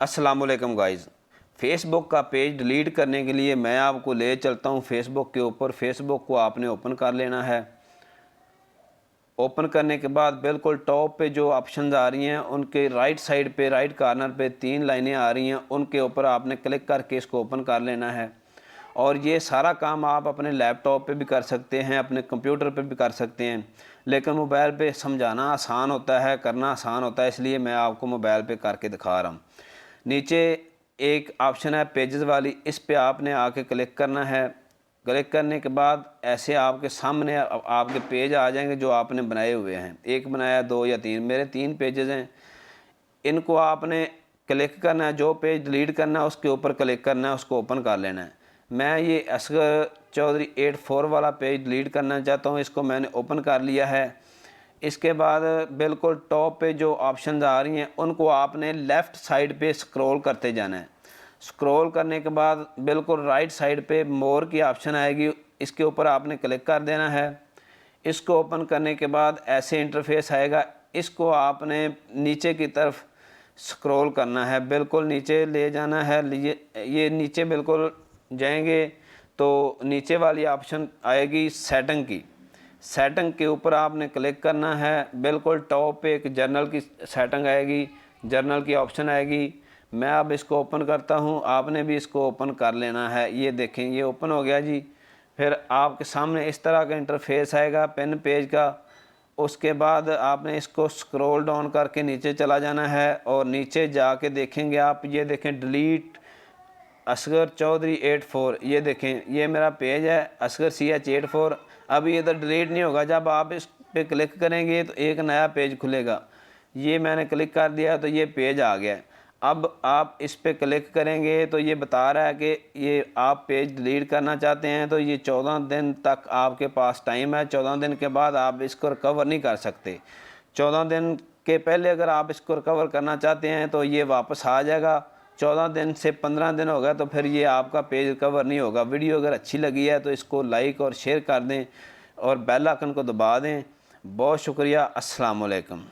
अस्सलाम वालेकुम guys. Facebook का पेज डिलीट करने के लिए मैं आपको ले चलता हूँ फ़ेसबुक के ऊपर। फ़ेसबुक को आपने ओपन कर लेना है। ओपन करने के बाद बिल्कुल टॉप पे जो ऑप्शंस आ रही हैं उनके राइट साइड पे, राइट कॉर्नर पे 3 लाइनें आ रही हैं, उनके ऊपर आपने क्लिक करके इसको ओपन कर लेना है। और ये सारा काम आप अपने लैपटॉप पे भी कर सकते हैं, अपने कंप्यूटर पे भी कर सकते हैं, लेकिन मोबाइल पे समझाना आसान होता है, करना आसान होता है, इसलिए मैं आपको मोबाइल पे करके दिखा रहा हूँ। नीचे एक ऑप्शन है पेजेस वाली, इस पे आपने आके क्लिक करना है। क्लिक करने के बाद ऐसे आपके सामने आपके पेज आ जाएंगे जो आपने बनाए हुए हैं। एक बनाया, 2 या 3, मेरे 3 पेजेस हैं। इनको आपने क्लिक करना है, जो पेज डिलीट करना है उसके ऊपर क्लिक करना है, उसको ओपन कर लेना है। मैं ये असगर चौधरी 84 वाला पेज डिलीट करना चाहता हूँ, इसको मैंने ओपन कर लिया है। इसके बाद बिल्कुल टॉप पे जो ऑप्शंस आ रही हैं उनको आपने लेफ़्ट साइड पे स्क्रॉल करते जाना है। स्क्रॉल करने के बाद बिल्कुल राइट साइड पे मोर की ऑप्शन आएगी, इसके ऊपर आपने क्लिक कर देना है। इसको ओपन करने के बाद ऐसे इंटरफेस आएगा, इसको आपने नीचे की तरफ स्क्रॉल करना है, बिल्कुल नीचे ले जाना है। ये नीचे बिल्कुल जाएंगे तो नीचे वाली ऑप्शन आएगी सेटिंग की। सेटिंग के ऊपर आपने क्लिक करना है। बिल्कुल टॉप पे एक जर्नल की सेटिंग आएगी, जर्नल की ऑप्शन आएगी। मैं अब इसको ओपन करता हूँ, आपने भी इसको ओपन कर लेना है। ये देखें, ये ओपन हो गया जी। फिर आपके सामने इस तरह का इंटरफेस आएगा पेन पेज का। उसके बाद आपने इसको स्क्रॉल डाउन करके नीचे चला जाना है और नीचे जाके देखेंगे आप, ये देखें डिलीट असगर चौधरी 84, ये देखें ये मेरा पेज है असगर CH 84। अभी इधर डिलीट नहीं होगा, जब आप इस पे क्लिक करेंगे तो एक नया पेज खुलेगा। ये मैंने क्लिक कर दिया तो ये पेज आ गया। अब आप इस पे क्लिक करेंगे तो ये बता रहा है कि ये आप पेज डिलीट करना चाहते हैं, तो ये 14 दिन तक आपके पास टाइम है। 14 दिन के बाद आप इसको रिकवर नहीं कर सकते। 14 दिन के पहले अगर आप इसको रिकवर करना चाहते हैं तो ये वापस आ जाएगा। 14 दिन से 15 दिन हो गया तो फिर ये आपका पेज रिकवर नहीं होगा। वीडियो अगर अच्छी लगी है तो इसको लाइक और शेयर कर दें और बेल आइकन को दबा दें। बहुत शुक्रिया। अस्सलाम वालेकुम।